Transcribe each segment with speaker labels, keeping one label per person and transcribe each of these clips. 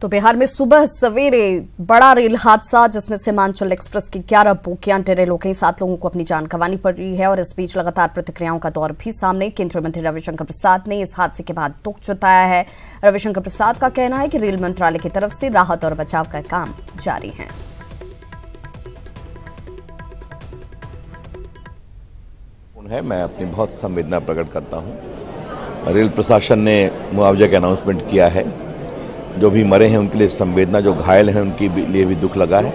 Speaker 1: तो बिहार में सुबह सवेरे बड़ा रेल हादसा, जिसमें सीमांचल एक्सप्रेस की 11 बोगियां टेरेल हो गई, 7 लोगों को अपनी जान गंवानी पड़ी है। और इस बीच लगातार प्रतिक्रियाओं का दौर भी सामने। केंद्रीय मंत्री रविशंकर प्रसाद ने इस हादसे के बाद दुख जताया है। रविशंकर प्रसाद का कहना है कि रेल मंत्रालय की तरफ से राहत और बचाव का काम जारी है।
Speaker 2: मैं अपनी बहुत संवेदना प्रकट करता हूं। रेल प्रशासन ने मुआवजा का अनाउंसमेंट किया है। जो भी मरे हैं उनके लिए संवेदना, जो घायल हैं उनके लिए भी दुख लगा है।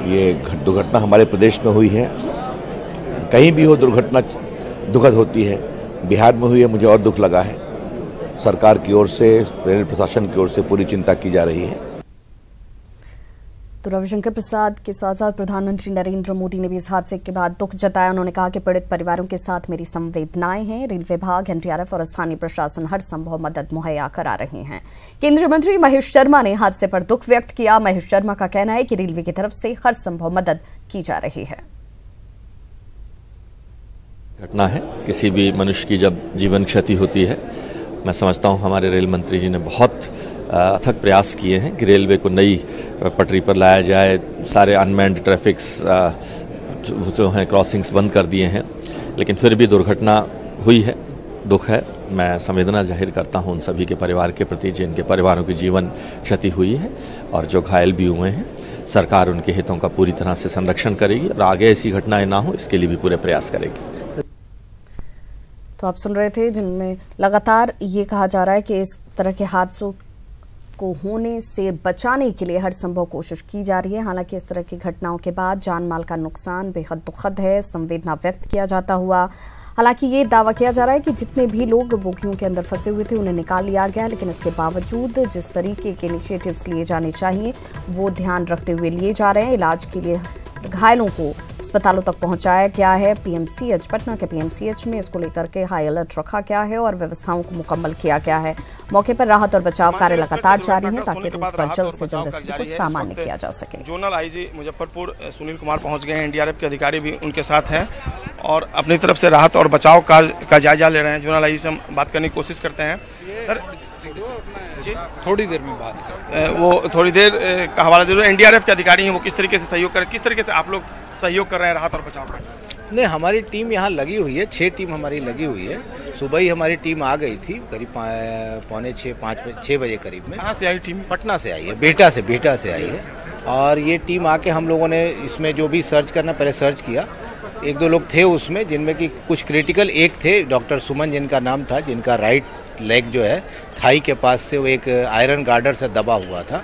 Speaker 2: ये दुर्घटना हमारे प्रदेश में हुई है। कहीं भी हो दुर्घटना दुखद होती है, बिहार में हुई है, मुझे और दुख लगा है। सरकार की ओर से, रेल प्रशासन की ओर से पूरी चिंता की जा रही है।
Speaker 1: तो रविशंकर प्रसाद के साथ साथ प्रधानमंत्री नरेंद्र मोदी ने भी इस हादसे के बाद दुख जताया। उन्होंने कहा कि पीड़ित परिवारों के साथ मेरी संवेदनाएं हैं। रेल विभाग, एनडीआरएफ और स्थानीय प्रशासन हर संभव मदद मुहैया करा रहे हैं। केंद्रीय मंत्री महेश शर्मा ने हादसे पर दुख व्यक्त किया। महेश शर्मा का कहना है कि रेलवे की तरफ से हर संभव मदद की जा रही है।
Speaker 3: घटना है, किसी भी मनुष्य की जब जीवन क्षति होती है, मैं समझता हूं हमारे रेल मंत्री जी ने बहुत अथक प्रयास किए हैं कि रेलवे को नई पटरी पर लाया जाए। सारे अनमैन्ड ट्रैफिक्स जो हैं, क्रॉसिंग्स बंद कर दिए हैं, लेकिन फिर भी दुर्घटना हुई है, दुख है। मैं संवेदना जाहिर करता हूं उन सभी के परिवार के प्रति जिनके परिवारों की जीवन क्षति हुई है, और जो घायल भी हुए हैं। सरकार उनके हितों का पूरी तरह से संरक्षण करेगी और आगे ऐसी घटनाएं ना हो, इसके लिए भी पूरे प्रयास करेगी।
Speaker 1: तो आप सुन रहे थे, जिनमें लगातार ये कहा जा रहा है कि इस तरह के हादसों को होने से बचाने के लिए हर संभव कोशिश की जा रही है। हालांकि इस तरह की घटनाओं के बाद जान माल का नुकसान बेहद दुखद है, संवेदना व्यक्त किया जाता हुआ। हालांकि ये दावा किया जा रहा है कि जितने भी लोग बोगियों के अंदर फंसे हुए थे उन्हें निकाल लिया गया, लेकिन इसके बावजूद जिस तरीके के इनिशिएटिव्स लिए जाने चाहिए वो ध्यान रखते हुए लिए जा रहे हैं। इलाज के लिए घायलों को अस्पतालों तक पहुंचाया गया है। पीएमसीएच, पटना के पीएमसीएच में इसको लेकर के हाई अलर्ट रखा गया है और व्यवस्थाओं को मुकम्मल किया गया है। मौके पर राहत और बचाव कार्य लगातार जारी है ताकि रूट पर जल्द से जल्द स्थिति को सामान्य किया जा सके।
Speaker 4: जोनल आईजी मुजफ्फरपुर सुनील कुमार पहुंच गए हैं। एनडीआरएफ के अधिकारी भी उनके साथ हैं और अपनी तरफ से राहत और बचाव कार्य का जायजा ले रहे हैं। जोनल आईजी से हम बात करने की कोशिश करते हैं। सर,
Speaker 5: थोड़ी देर में बात,
Speaker 4: वो थोड़ी देर का हवाला दे दो। एनडीआरएफ के अधिकारी हैं, वो किस तरीके से सहयोग कर, किस तरीके से आप लोग सहयोग कर रहे हैं राहत और बचाव का?
Speaker 5: नहीं, हमारी टीम यहाँ लगी हुई है, 6 टीम हमारी लगी हुई है। सुबह ही हमारी टीम आ गई थी, करीब 6 बजे करीब में।
Speaker 4: कहाँ से आई टीम?
Speaker 5: पटना से आई है, बेटा से आई है। और ये टीम आके हम लोगों ने इसमें जो भी सर्च करना पहले सर्च किया। 1-2 लोग थे उसमें, जिनमें कि कुछ क्रिटिकल। एक थे डॉक्टर सुमन जिनका नाम था, जिनका राइट लेग जो है थाई के पास से वो एक आयरन गार्डर से दबा हुआ था,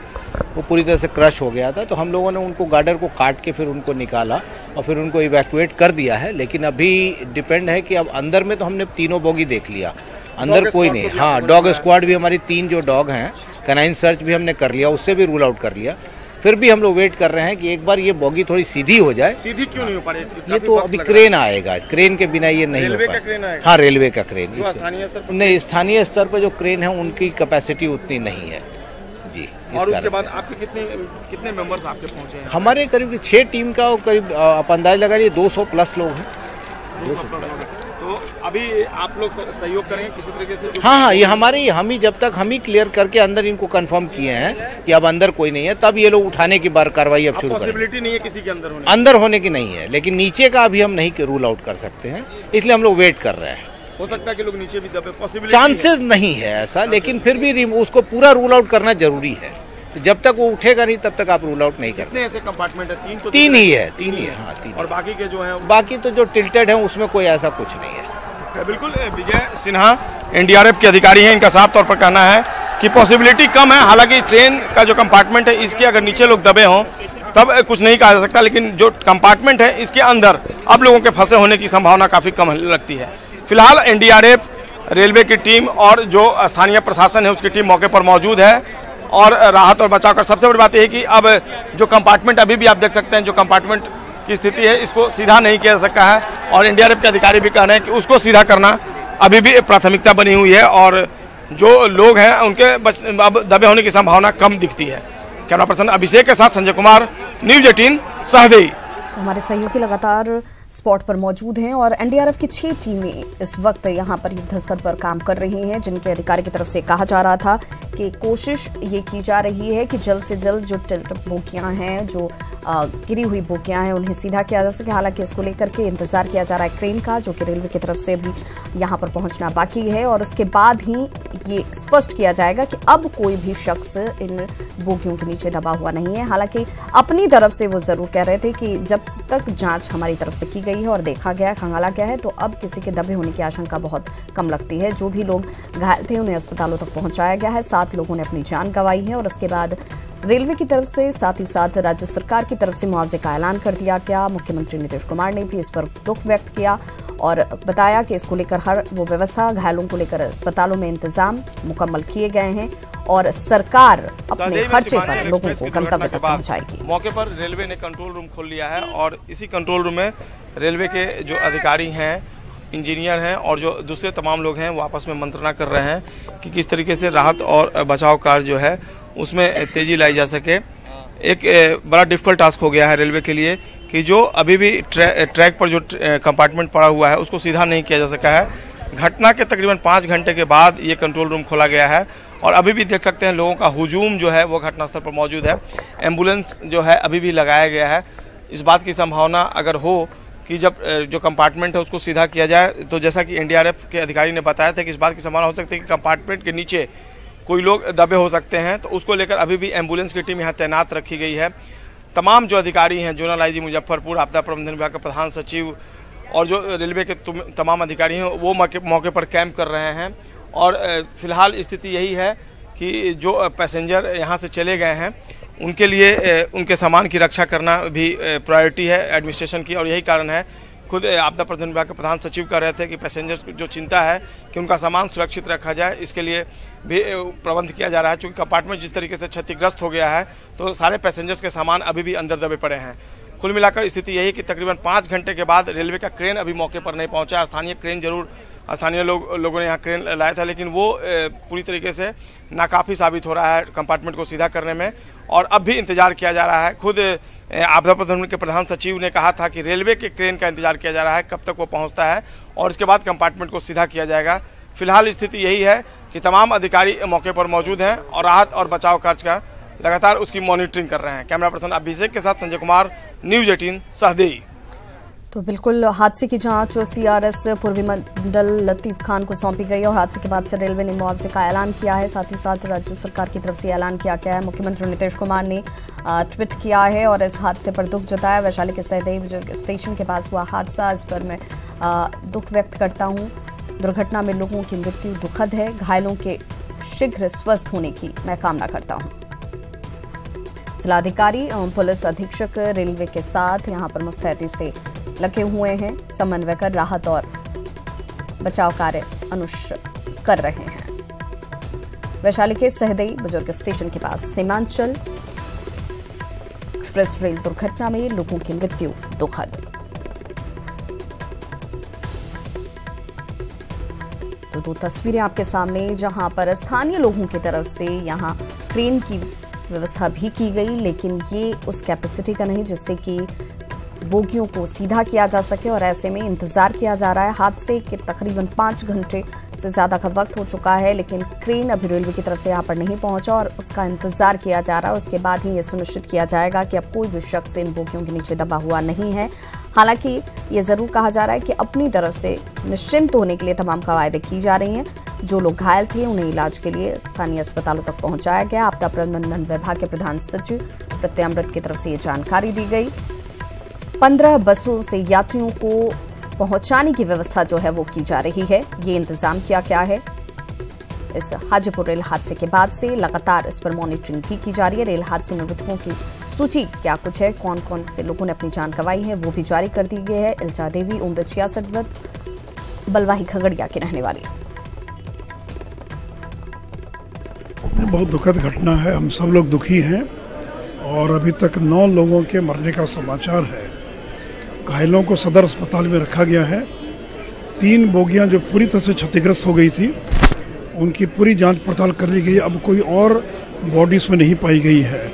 Speaker 5: वो पूरी तरह से क्रश हो गया था। तो हम लोगों ने उनको गार्डर को काट के फिर उनको निकाला और फिर उनको इवैक्यूएट कर दिया है। लेकिन अभी डिपेंड है कि अब अंदर में तो हमने 3 बोगी देख लिया, अंदर कोई नहीं। हाँ, डॉग स्क्वाड भी, हमारी 3 जो डॉग हैं, कैनाइन सर्च भी हमने कर लिया, उससे भी रूल आउट कर लिया। फिर भी हम लोग वेट कर रहे हैं कि एक बार ये बोगी थोड़ी सीधी हो जाए।
Speaker 4: सीधी क्यों नहीं हो पा रही?
Speaker 5: ये तो अभी क्रेन आएगा, क्रेन के बिना ये नहीं हो पाएगा। हाँ, रेलवे का क्रेन। नहीं, स्थानीय स्तर पर जो क्रेन है उनकी कैपेसिटी उतनी नहीं है जी।
Speaker 4: और उसके बाद आपके कितने मेंबर्स आपके पहुंचे हैं?
Speaker 5: हमारे करीब 6 टीम का करीब आप अंदाज लगा लीजिए 200 प्लस लोग हैं। 200 प्लस।
Speaker 4: तो अभी आप लोग सहयोग करेंगे किसी तरीके से?
Speaker 5: हाँ, ये हमारे हम ही क्लियर करके अंदर इनको कंफर्म किए हैं कि अब अंदर कोई नहीं है, तब ये लोग उठाने की कार्रवाई अब शुरू करेंगे।
Speaker 4: पॉसिबिलिटी नहीं है किसी के
Speaker 5: अंदर होने की नहीं है, लेकिन नीचे का अभी हम नहीं रूल आउट कर सकते हैं, इसलिए हम लोग वेट कर रहे हैं।
Speaker 4: हो सकता है कि लोग नीचे भी दबे, पॉसिबिलिटी
Speaker 5: चांसेस नहीं है ऐसा, लेकिन फिर भी उसको पूरा रूल आउट करना जरूरी है। तो जब तक वो उठेगा नहीं तब तक आप रूल आउट नहीं कर सकते।
Speaker 4: ऐसे कंपार्टमेंट है?
Speaker 5: 3 ही है। हाँ, 3।
Speaker 4: और बाकी के जो है,
Speaker 5: बाकी तो जो टिल्टेड है उसमें कोई ऐसा कुछ नहीं है।
Speaker 4: बिल्कुल। विजय सिन्हा एनडीआरएफ के अधिकारी हैं, इनका साफ तौर पर कहना है कि पॉसिबिलिटी कम है। हालांकि ट्रेन का जो कंपार्टमेंट है, इसके अगर नीचे लोग दबे हों तब कुछ नहीं कहा जा सकता, लेकिन जो कंपार्टमेंट है इसके अंदर अब लोगों के फंसे होने की संभावना काफी कम लगती है। फिलहाल एनडीआरएफ, रेलवे की टीम और जो स्थानीय प्रशासन है उसकी टीम मौके पर मौजूद है और राहत और बचाव का। सबसे बड़ी बात यह है कि अब जो कंपार्टमेंट, अभी भी आप देख सकते हैं जो कंपार्टमेंट की स्थिति है, इसको सीधा नहीं किया जा सकता है और एनडीआरएफ के अधिकारी भी कह रहे हैं कि उसको सीधा करना अभी भी एक प्राथमिकता बनी हुई है और जो लोग हैं उनके अब दबे होने की संभावना कम दिखती है। कैमरा पर्सन अभिषेक के साथ संजय कुमार, न्यूज़ 18 सहदेई।
Speaker 1: हमारे सहयोगी लगातार स्पॉट पर मौजूद हैं और एनडीआरएफ की 6 टीमें इस वक्त यहां पर युद्ध स्तर पर काम कर रही हैं, जिनके अधिकारी की तरफ से कहा जा रहा था कि कोशिश ये की जा रही है कि जल्द से जल्द जो टिल्ट बोगियां हैं, जो गिरी हुई बोगियां हैं, उन्हें सीधा किया जा सके। हालांकि इसको लेकर के इंतजार किया जा रहा है क्रेन का, जो कि रेलवे की तरफ से भी यहां पर पहुंचना बाकी है और उसके बाद ही ये स्पष्ट किया जाएगा कि अब कोई भी शख्स इन बोगियों के नीचे दबा हुआ नहीं है। हालांकि अपनी तरफ से वो जरूर कह रहे थे कि जब तक जांच हमारी तरफ से की गई है और देखा गया है, खंगाला गया है, तो अब किसी के दबे होने की आशंका बहुत कम लगती है। जो भी लोग घायल थे उन्हें अस्पतालों तक पहुंचाया गया है। 7 लोगों ने अपनी जान गंवाई है और उसके बाद रेलवे की तरफ से साथ ही साथ राज्य सरकार की तरफ से मुआवजे का ऐलान कर दिया गया। मुख्यमंत्री नीतीश कुमार ने भी इस पर दुख व्यक्त किया और बताया कि इसको लेकर हर वो व्यवस्था, घायलों को लेकर अस्पतालों में इंतजाम मुकम्मल किए गए हैं और सरकार अपने खर्चे पर लोगों को गंतव्य तक पहुंचाएगी।
Speaker 4: मौके पर रेलवे ने कंट्रोल रूम खोल लिया है और इसी कंट्रोल रूम में रेलवे के जो अधिकारी हैं, इंजीनियर हैं और जो दूसरे तमाम लोग हैं वो आपस में मंत्रणा कर रहे हैं कि किस तरीके से राहत और बचाव कार्य जो है उसमें तेजी लाई जा सके। एक बड़ा डिफिकल्ट टास्क हो गया है रेलवे के लिए कि जो अभी भी ट्रैक पर जो कंपार्टमेंट पड़ा हुआ है उसको सीधा नहीं किया जा सका है। घटना के तकरीबन 5 घंटे के बाद ये कंट्रोल रूम खोला गया है और अभी भी देख सकते हैं लोगों का हुजूम जो है वो घटनास्थल पर मौजूद है। एम्बुलेंस जो है अभी भी लगाया गया है। इस बात की संभावना अगर हो कि जब जो कंपार्टमेंट है उसको सीधा किया जाए तो जैसा कि एनडीआरएफ के अधिकारी ने बताया था कि इस बात की संभावना हो सकती है कि कंपार्टमेंट के नीचे कोई लोग दबे हो सकते हैं, तो उसको लेकर अभी भी एम्बुलेंस की टीम यहाँ तैनात रखी गई है। तमाम जो अधिकारी हैं, जोनल आईजी मुजफ्फरपुर, आपदा प्रबंधन विभाग के प्रधान सचिव और जो रेलवे के तमाम अधिकारी हैं वो मौके पर कैंप कर रहे हैं और फिलहाल स्थिति यही है कि जो पैसेंजर यहाँ से चले गए हैं उनके लिए उनके सामान की रक्षा करना भी प्रायोरिटी है एडमिनिस्ट्रेशन की और यही कारण है। खुद आपदा प्रबंधन विभाग के प्रधान सचिव कह रहे थे कि पैसेंजर्स को जो चिंता है कि उनका सामान सुरक्षित रखा जाए, इसके लिए भी प्रबंध किया जा रहा है। चूंकि कंपार्टमेंट जिस तरीके से क्षतिग्रस्त हो गया है तो सारे पैसेंजर्स के सामान अभी भी अंदर दबे पड़े हैं। कुल मिलाकर स्थिति यही कि तकरीबन 5 घंटे के बाद रेलवे का क्रेन अभी मौके पर नहीं पहुंचा। स्थानीय क्रेन जरूर स्थानीय लोगों ने यहाँ क्रेन लाया था, लेकिन वो पूरी तरीके से नाकाफी साबित हो रहा है कंपार्टमेंट को सीधा करने में और अब भी इंतजार किया जा रहा है। खुद आपदा प्रबंधन के प्रधान सचिव ने कहा था कि रेलवे के क्रेन का इंतजार किया जा रहा है कब तक वो पहुंचता है और इसके बाद कंपार्टमेंट को सीधा किया जाएगा। फिलहाल स्थिति यही है कि तमाम अधिकारी मौके पर मौजूद हैं और राहत और बचाव कार्य का लगातार उसकी मॉनिटरिंग कर रहे हैं। कैमरा पर्सन अभिषेक के साथ संजय कुमार, न्यूज 18 सहदेई।
Speaker 1: तो बिल्कुल हादसे की जांच सीआरएस पूर्वी मंडल लतीफ खान को सौंपी गई और हादसे के बाद से रेलवे ने मुआवजे का ऐलान किया है। साथ ही साथ राज्य सरकार की तरफ से ऐलान किया गया है। मुख्यमंत्री नीतीश कुमार ने ट्वीट किया है और इस हादसे पर दुख जताया। वैशाली के सहदेई बुजुर्ग स्टेशन के पास हुआ हादसा, इस पर मैं दुख व्यक्त करता हूँ। दुर्घटना में लोगों की मृत्यु दुखद है। घायलों के शीघ्र स्वस्थ होने की मैं कामना करता हूँ। जिलाधिकारी एवं पुलिस अधीक्षक रेलवे के साथ यहाँ पर मुस्तैदी से लगे हुए हैं, समन्वय कर राहत और बचाव कार्य कर रहे हैं। वैशाली के सहदेई बुजुर्ग स्टेशन के पास सीमांचल एक्सप्रेस रेल दुर्घटना में लोगों की मृत्यु दुखद। तो 2 तस्वीरें आपके सामने, जहां पर स्थानीय लोगों की तरफ से यहां क्रेन की व्यवस्था भी की गई, लेकिन ये उस कैपेसिटी का नहीं जिससे कि बोगियों को सीधा किया जा सके और ऐसे में इंतजार किया जा रहा है। हादसे के तकरीबन 5 घंटे से ज्यादा का वक्त हो चुका है, लेकिन क्रेन अभी रेलवे की तरफ से यहाँ पर नहीं पहुंचा और उसका इंतजार किया जा रहा है। उसके बाद ही ये सुनिश्चित किया जाएगा कि अब कोई भी शख्स इन बोगियों के नीचे दबा हुआ नहीं है। हालांकि ये जरूर कहा जा रहा है कि अपनी तरफ से निश्चिंत होने के लिए तमाम कवायदें की जा रही हैं। जो लोग घायल थे उन्हें इलाज के लिए स्थानीय अस्पतालों तक पहुंचाया गया। आपदा प्रबंधन विभाग के प्रधान सचिव प्रत्यामृत की तरफ से ये जानकारी दी गई। 15 बसों से यात्रियों को पहुंचाने की व्यवस्था जो है वो की जा रही है। ये इंतजाम किया गया है। इस हाजीपुर रेल हादसे के बाद से लगातार इस पर मॉनिटरिंग भी की जा रही है। रेल हादसे में मृतकों की सूची क्या कुछ है, कौन कौन से लोगों ने अपनी जान गंवाई है, वो भी जारी कर दी गई है। इल्जा देवी उम्र 66 वर्ष, बलवाही खगड़िया की रहने वाली।
Speaker 6: बहुत दुखद घटना है, हम सब लोग दुखी हैं और अभी तक 9 लोगों के मरने का समाचार है। घायलों को सदर अस्पताल में रखा गया है। 3 बोगियां जो पूरी तरह से क्षतिग्रस्त हो गई थी उनकी पूरी जांच पड़ताल कर ली गई। अब कोई और बॉडी इसमें नहीं पाई गई है।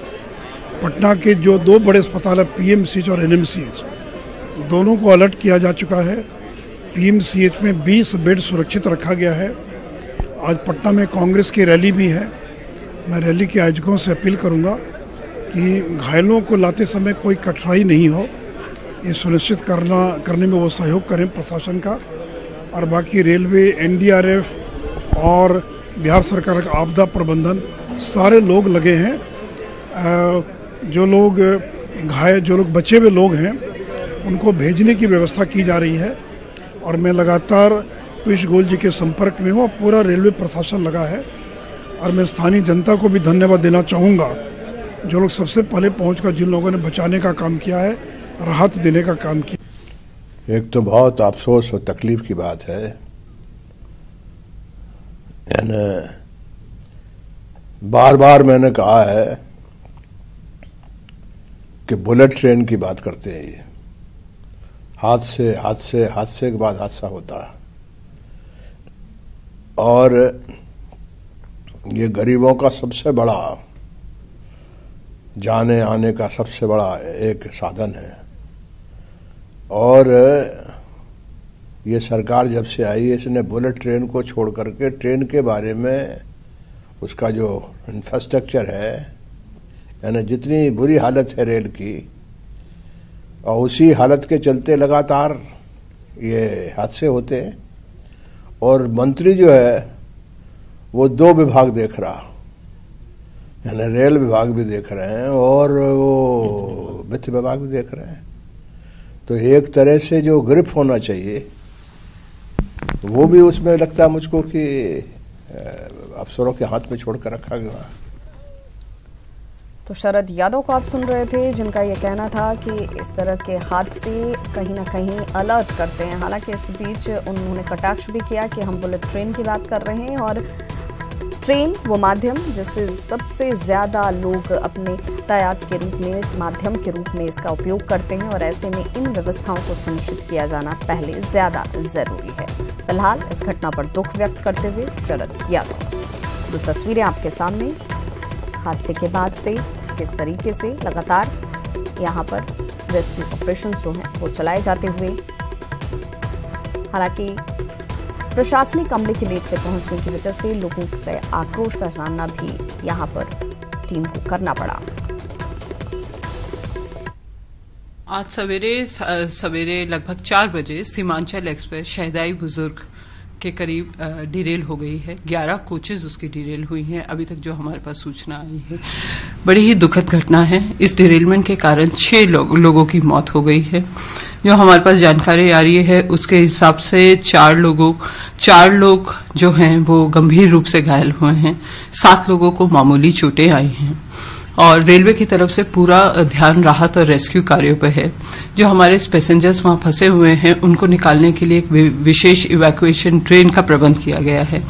Speaker 6: पटना के जो 2 बड़े अस्पताल है पीएमसीएच और एनएमसीएच, दोनों को अलर्ट किया जा चुका है। पीएमसीएच में 20 बेड सुरक्षित रखा गया है। आज पटना में कांग्रेस की रैली भी है मैं रैली के आयोजकों से अपील करूंगा कि घायलों को लाते समय कोई कठिनाई नहीं हो, ये सुनिश्चित करने में वो सहयोग करें प्रशासन का। और बाकी रेलवे, एनडीआरएफ और बिहार सरकार का आपदा प्रबंधन सारे लोग लगे हैं। जो लोग बचे हुए लोग हैं उनको भेजने की व्यवस्था की जा रही है और मैं लगातार पीयूष गोयल जी के संपर्क में हूँ। पूरा रेलवे प्रशासन लगा है और मैं स्थानीय जनता को भी धन्यवाद देना चाहूँगा जो लोग सबसे पहले पहुँचकर जिन लोगों ने बचाने का काम किया है, राहत देने का काम किया।
Speaker 7: एक तो बहुत अफसोस और तकलीफ की बात है, यानी बार बार मैंने कहा है कि बुलेट ट्रेन की बात करते हैं, ये हादसे के बाद हादसा होता है और ये गरीबों का सबसे बड़ा जाने आने का सबसे बड़ा एक साधन है। और ये सरकार जब से आई है इसने बुलेट ट्रेन को छोड़ करके ट्रेन के बारे में उसका जो इंफ्रास्ट्रक्चर है, यानी जितनी बुरी हालत है रेल की, और उसी हालत के चलते लगातार ये हादसे होते हैं। और मंत्री जो है वो 2 विभाग देख रहा, यानी रेल विभाग भी देख रहे हैं और वो वित्त विभाग भी देख रहे हैं। तो एक तरह से जो ग्रिप होना चाहिए वो भी उसमें लगता है मुझको कि अफसरों के हाथ में छोड़कर रखा गया।
Speaker 1: तो शरद यादव को आप सुन रहे थे, जिनका ये कहना था कि इस तरह के हादसे कहीं ना कहीं अलर्ट करते हैं। हालांकि इस बीच उन्होंने कटाक्ष भी किया कि हम बुलेट ट्रेन की बात कर रहे हैं और ट्रेन वो माध्यम जिससे सबसे ज़्यादा लोग अपने यातायात के रूप में, इस माध्यम के रूप में इसका उपयोग करते हैं और ऐसे में इन व्यवस्थाओं को सुनिश्चित किया जाना पहले ज़्यादा ज़रूरी है। फिलहाल इस घटना पर दुख व्यक्त करते हुए शरद यादव। दो तस्वीरें आपके सामने हादसे के बाद से किस तरीके से लगातार यहाँ पर रेस्क्यू ऑपरेशन जो हैं वो चलाए जाते हुए, हालांकि प्रशासनिक अमले के लेट से पहुंचने की वजह से लोगों के आक्रोश का सामना भी यहाँ पर टीम को करना पड़ा।
Speaker 8: आज सवेरे लगभग 4 बजे सीमांचल एक्सप्रेस शहदाई बुजुर्ग के करीब डिरेल हो गई है। 11 कोचेज उसकी डिरेल हुई हैं, अभी तक जो हमारे पास सूचना आई है। बड़ी ही दुखद घटना है। इस डिरेलमेंट के कारण 6 लोगों की मौत हो गई है। जो हमारे पास जानकारी आ रही है उसके हिसाब से 4 लोग जो हैं वो गंभीर रूप से घायल हुए हैं, 7 लोगों को मामूली चोटें आई हैं और रेलवे की तरफ से पूरा ध्यान राहत और रेस्क्यू कार्यों पर है। जो हमारे पैसेंजर्स वहां फंसे हुए हैं उनको निकालने के लिए एक विशेष इवैक्यूएशन ट्रेन का प्रबंध किया गया है।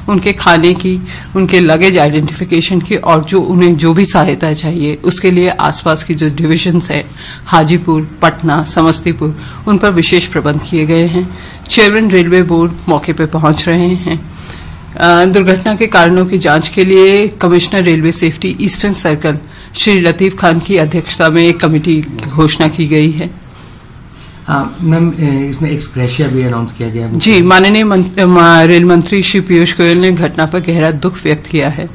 Speaker 8: उनके खाने की, उनके लगेज आइडेंटिफिकेशन की और उन्हें जो भी सहायता चाहिए उसके लिए आसपास की जो डिविजन्स है, हाजीपुर, पटना, समस्तीपुर, उन पर विशेष प्रबंध किए गए हैं। चेयरमैन रेलवे बोर्ड मौके पर पहुंच रहे हैं। दुर्घटना के कारणों की जांच के लिए commissioner railway safety eastern circle Shri Latif Khan की अध्यक्षता में एक कमेटी की घोषणा की गई है।
Speaker 9: मैम, इसमें एक्स ग्रेशिया भी अनाउंस किया गया है।
Speaker 8: जी, माननीय रेल मंत्री श्री पीयूष गोयल ने घटना पर गहरा दुख व्यक्त किया है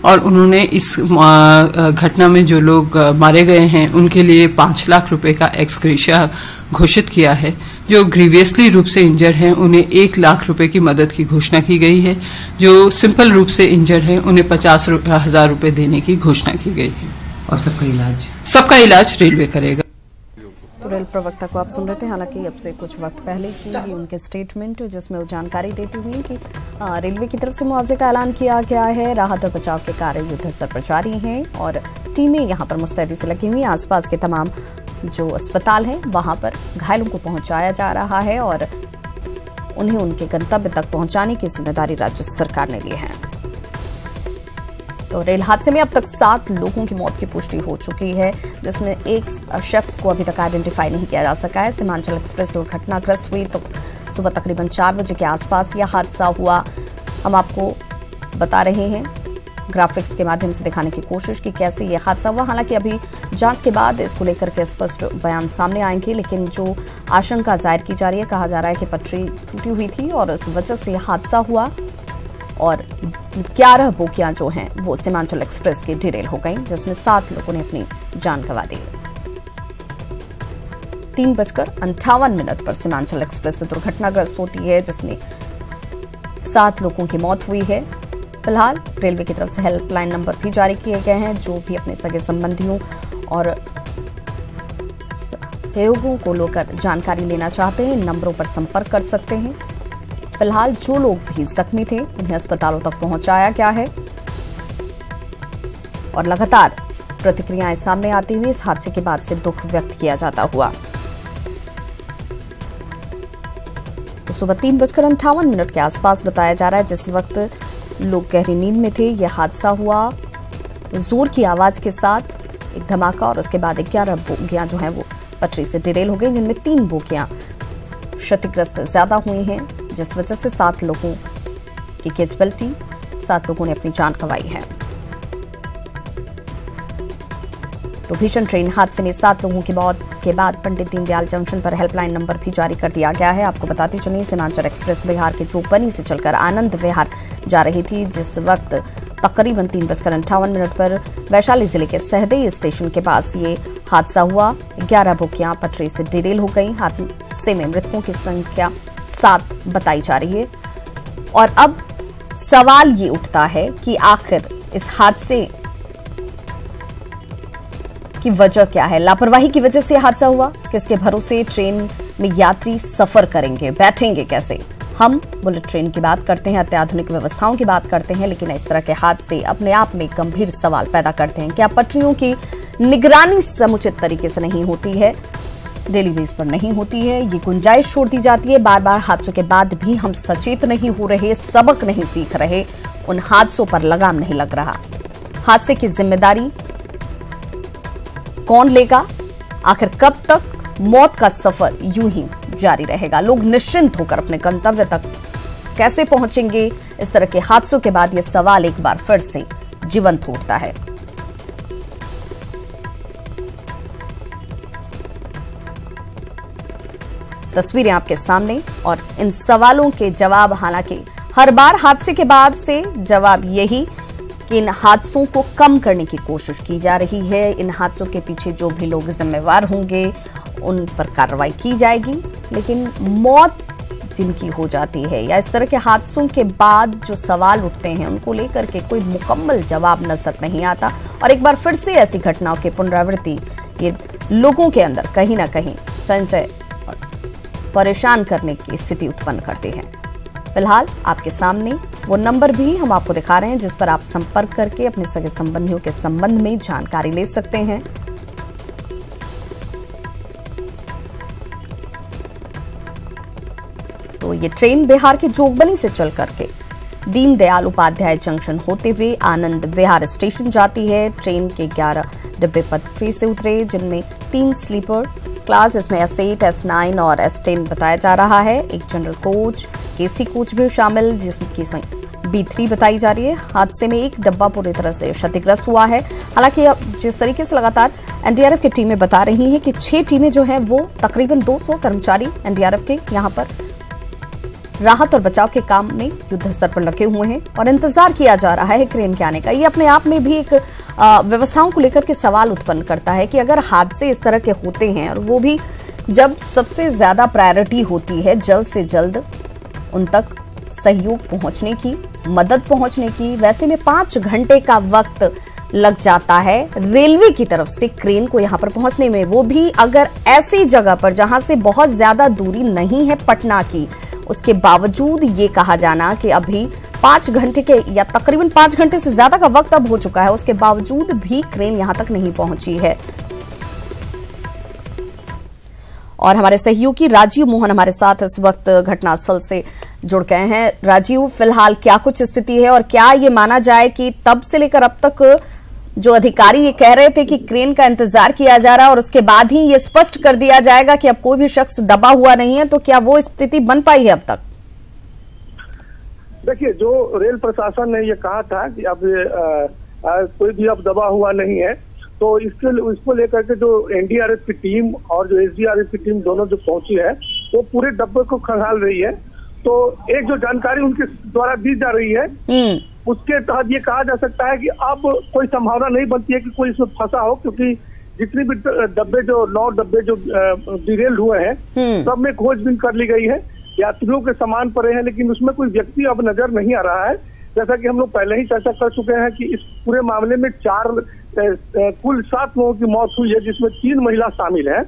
Speaker 8: और उन्होंने इस घटना में जो लोग मारे गए हैं उनके लिए 5 लाख रुपए का एक्स ग्रेशिया घोषित किया है। जो ग्रीवियसली रूप से इंजर्ड हैं उन्हें 1 लाख रुपए की मदद की घोषणा की गई है। जो सिंपल रूप से इंजर्ड हैं उन्हें 50,000 रुपए देने की घोषणा की गई है।
Speaker 9: और सबका इलाज
Speaker 8: रेलवे करेगा।
Speaker 1: तो रेल प्रवक्ता को आप सुन रहे थे। हालांकि अब से कुछ वक्त पहले की उनके स्टेटमेंट जिसमें वो जानकारी देती हुई कि रेलवे की तरफ से मुआवजे का ऐलान किया गया है। राहत और बचाव के कार्य युद्ध स्तर पर जारी हैं और टीमें यहाँ पर मुस्तैदी से लगी हुई। आसपास के तमाम जो अस्पताल हैं वहाँ पर घायलों को पहुँचाया जा रहा है और उन्हें उनके गंतव्य तक पहुँचाने की जिम्मेदारी राज्य सरकार ने ली है। तो रेल हादसे में अब तक 7 लोगों की मौत की पुष्टि हो चुकी है, जिसमें एक शख्स को अभी तक आइडेंटिफाई नहीं किया जा सका है। सीमांचल एक्सप्रेस दुर्घटनाग्रस्त हुई तो सुबह तकरीबन 4 बजे के आसपास यह हादसा हुआ। हम आपको बता रहे हैं, ग्राफिक्स के माध्यम से दिखाने की कोशिश की कैसे यह हादसा हुआ। हालांकि अभी जांच के बाद इसको लेकर के स्पष्ट बयान सामने आएंगे, लेकिन जो आशंका जाहिर की जा रही है, कहा जा रहा है कि पटरी टूटी हुई थी और इस वजह से यह हादसा हुआ और 11 बोगियां जो हैं वो सीमांचल एक्सप्रेस की डिरेल हो गई, जिसमें 7 लोगों ने अपनी जान गंवा दी। 3:58 पर सीमांचल एक्सप्रेस दुर्घटनाग्रस्त होती है, जिसमें 7 लोगों की मौत हुई है। फिलहाल रेलवे की तरफ से हेल्पलाइन नंबर भी जारी किए गए हैं। जो भी अपने सगे संबंधियों और सहयोगियों को लेकर जानकारी लेना चाहते हैं, इन नंबरों पर संपर्क कर सकते हैं। फिलहाल जो लोग भी जख्मी थे उन्हें अस्पतालों तक पहुंचाया गया है और लगातार प्रतिक्रियाएं सामने आती हुई इस हादसे के बाद से दुख व्यक्त किया जाता हुआ। तो सुबह 3:58 के आसपास बताया जा रहा है, जिस वक्त लोग गहरी नींद में थे, यह हादसा हुआ। जोर की आवाज के साथ एक धमाका और उसके बाद 11 बोगियां जो हैं वो पटरी से डिरेल हो गई, जिनमें 3 बोगियां क्षतिग्रस्त ज्यादा हुई हैं, जिस वजह से 7 लोगों की कैजुअल्टी, 7 लोगों ने अपनी जान गंवाई है। तो भीषण ट्रेन हादसे में 7 लोगों की मौत के बाद पंडित दीनदयाल जंक्शन पर हेल्पलाइन नंबर भी जारी कर दिया गया है। आपको बताते चलिए, सीमांचल एक्सप्रेस बिहार के जोगबनी से चलकर आनंद विहार जा रही थी, जिस वक्त तकरीबन 3:58 पर वैशाली जिले के सहदेई स्टेशन के पास ये हादसा हुआ। 11 बोगियां पटरी से डिरेल हो गई। हादसे में मृतकों की संख्या 7 बताई जा रही है। और अब सवाल ये उठता है कि आखिर इस हादसे की वजह क्या है? लापरवाही की वजह से हादसा हुआ? किसके भरोसे ट्रेन में यात्री सफर करेंगे, बैठेंगे कैसे? हम बुलेट ट्रेन की बात करते हैं, अत्याधुनिक व्यवस्थाओं की बात करते हैं, लेकिन इस तरह के हादसे अपने आप में गंभीर सवाल पैदा करते हैं। क्या पटरियों की निगरानी समुचित तरीके से नहीं होती है, डेली बेस पर नहीं होती है? ये गुंजाइश छोड़ दी जाती है। बार बार हादसों के बाद भी हम सचेत नहीं हो रहे, सबक नहीं सीख रहे, उन हादसों पर लगाम नहीं लग रहा। हादसे की जिम्मेदारी कौन लेगा? आखिर कब तक मौत का सफर यूं ही जारी रहेगा? लोग निश्चिंत होकर अपने गंतव्य तक कैसे पहुंचेंगे? इस तरह के हादसों के बाद यह सवाल एक बार फिर से जीवंत उठता है। तस्वीरें आपके सामने और इन सवालों के जवाब, हालांकि हर बार हादसे के बाद से जवाब यही कि इन हादसों को कम करने की कोशिश की जा रही है। इन हादसों के पीछे जो भी लोग जिम्मेवार होंगे उन पर कार्रवाई की जाएगी, लेकिन मौत जिनकी हो जाती है या इस तरह के हादसों के बाद जो सवाल उठते हैं उनको लेकर के कोई मुकम्मल जवाब नजर नहीं आता। और एक बार फिर से ऐसी घटनाओं की पुनरावृत्ति ये लोगों के अंदर कहीं ना कहीं संशय और परेशान करने की स्थिति उत्पन्न करती है। फिलहाल आपके सामने वो नंबर भी हम आपको दिखा रहे हैं, जिस पर आप संपर्क करके अपने सगे संबंधियों के संबंध में जानकारी ले सकते हैं। तो ये ट्रेन बिहार के जोगबनी से चल करके दीनदयाल उपाध्याय जंक्शन होते हुए आनंद विहार स्टेशन जाती है। ट्रेन के 11 डिब्बे पटरी से उतरे, जिनमें 3 स्लीपर क्लास, जिसमें S8, S9 और S10 बताया जा रहा है। एक जनरल कोच, KC कोच भी शामिल, जिसकी B3 बताई जा रही है। हादसे में एक डब्बा पूरी तरह से क्षतिग्रस्त हुआ है। हालांकि अब जिस तरीके से लगातार NDRF की टीमें बता रही हैं कि 6 टीमें जो हैं वो तकरीबन 200 कर्मचारी NDRF के यहां पर राहत और बचाव के काम में युद्ध स्तर पर लगे हुए हैं और इंतजार किया जा रहा है क्रेन के आने का। ये अपने आप में भी एक व्यवस्थाओं को लेकर के सवाल उत्पन्न करता है कि अगर हादसे इस तरह के होते हैं और वो भी जब सबसे ज्यादा प्रायोरिटी होती है जल्द से जल्द उन तक सहयोग पहुंचने की, मदद पहुंचने की, वैसे में 5 घंटे का वक्त लग जाता है रेलवे की तरफ से क्रेन को यहां पर पहुंचने में, वो भी अगर ऐसी जगह पर जहां से बहुत ज्यादा दूरी नहीं है पटना की। उसके बावजूद ये कहा जाना कि अभी 5 घंटे के या तकरीबन 5 घंटे से ज्यादा का वक्त अब हो चुका है, उसके बावजूद भी क्रेन यहां तक नहीं पहुंची है। और हमारे सहयोगी राजीव मोहन हमारे साथ इस वक्त घटनास्थल से जुड़ गए हैं। राजीव, फिलहाल क्या कुछ स्थिति है और क्या ये माना जाए कि तब से लेकर अब तक जो अधिकारी ये कह रहे थे कि क्रेन का इंतजार किया जा रहा है और उसके बाद ही ये स्पष्ट कर दिया जाएगा कि अब कोई भी शख्स दबा हुआ नहीं है, तो क्या वो स्थिति बन पाई है अब तक?
Speaker 10: देखिए, जो रेल प्रशासन ने ये कहा था कि अब कोई भी अब दबा हुआ नहीं है, तो इसको लेकर के जो NDRF की टीम और जो SDRF की टीम दोनों जो पहुंची है वो पूरे डब्बे को खंगाल रही है तो एक जो जानकारी उनके द्वारा दी जा रही है उसके तहत ये कहा जा सकता है कि अब कोई संभावना नहीं बनती है कि कोई इसमें फंसा हो, क्योंकि जितनी भी डब्बे जो 9 डब्बे जो डिरेल हुए हैं सब में खोजबीन कर ली गई है, यात्रियों के सामान पड़े हैं, लेकिन उसमें कोई व्यक्ति अब नजर नहीं आ रहा है। जैसा कि हम लोग पहले ही चर्चा कर चुके हैं कि इस पूरे मामले में कुल 7 लोगों की मौत हुई है, जिसमें 3 महिला शामिल हैं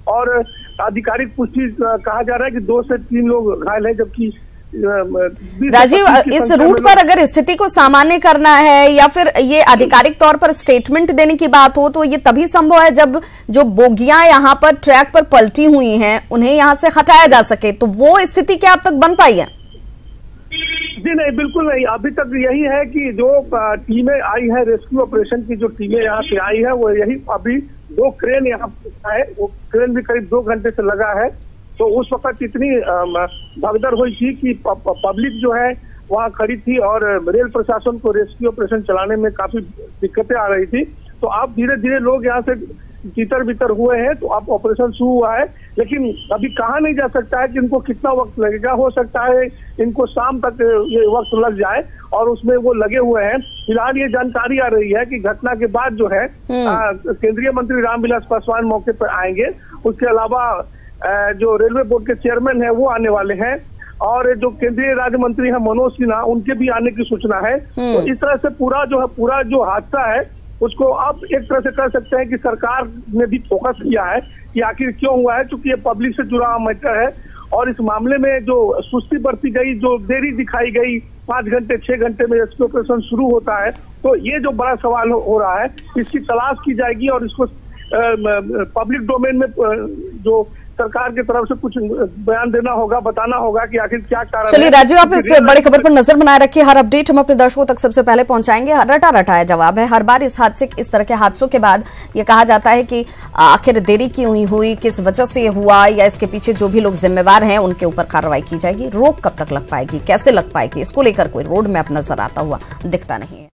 Speaker 10: और आधिकारिक पुष्टि कहा जा रहा है कि 2 से 3 लोग घायल हैं, जबकि
Speaker 1: राजीव, इस रूट पर अगर स्थिति को सामान्य करना है या फिर ये आधिकारिक तौर पर स्टेटमेंट देने की बात हो तो ये तभी संभव है जब जो बोगियां यहाँ पर ट्रैक पर पलटी हुई हैं उन्हें यहाँ से हटाया जा सके, तो वो स्थिति क्या अब तक बन पाई है?
Speaker 10: जी नहीं, बिल्कुल नहीं। अभी तक यही है कि जो टीमें आई है, रेस्क्यू ऑपरेशन की जो टीमें यहाँ से आई है वो यही, अभी 2 क्रेन यहाँ है, वो क्रेन भी करीब 2 घंटे से लगा है। तो उस वक्त इतनी भगदड़ हुई थी कि पब्लिक जो है वहाँ खड़ी थी और रेल प्रशासन को रेस्क्यू ऑपरेशन चलाने में काफी दिक्कतें आ रही थी। तो अब धीरे धीरे लोग यहाँ से तितर बितर हुए हैं, तो अब ऑपरेशन शुरू हुआ है, लेकिन अभी कहा नहीं जा सकता है कि इनको कितना वक्त लगेगा। हो सकता है इनको शाम तक ये वक्त लग जाए और उसमें वो लगे हुए हैं। फिलहाल ये जानकारी आ रही है कि घटना के बाद जो है केंद्रीय मंत्री रामविलास पासवान मौके पर आएंगे, उसके अलावा जो रेलवे बोर्ड के चेयरमैन है वो आने वाले हैं और जो केंद्रीय राज्य मंत्री है मनोज सिन्हा, उनके भी आने की सूचना है। तो इस तरह से पूरा जो हादसा है उसको आप एक तरह से कह सकते हैं कि सरकार ने भी फोकस किया है कि आखिर क्यों हुआ है, क्योंकि ये पब्लिक से जुड़ा मैटर है और इस मामले में जो सुस्ती बरती गई, जो देरी दिखाई गई, 5 घंटे 6 घंटे में रेस्क्यू ऑपरेशन शुरू होता है, तो ये जो बड़ा सवाल हो रहा है इसकी तलाश की जाएगी और इसको पब्लिक डोमेन में जो सरकार की तरफ से कुछ बयान देना होगा, बताना होगा कि आखिर क्या कारण।
Speaker 1: चलिए राजीव, आप इस बड़ी खबर पर नजर बनाए रखिए। हर अपडेट हम अपने दर्शकों तक सबसे पहले पहुंचाएंगे। रटा रटाया जवाब है हर बार इस तरह के हादसों के बाद ये कहा जाता है कि आखिर देरी क्यों हुई, किस वजह से हुआ, या इसके पीछे जो भी लोग जिम्मेवार हैं उनके ऊपर कार्रवाई की जाएगी। रोक कब तक लग पाएगी, कैसे लग पाएगी, इसको लेकर कोई रोड मैप नजर आता हुआ दिखता नहीं है।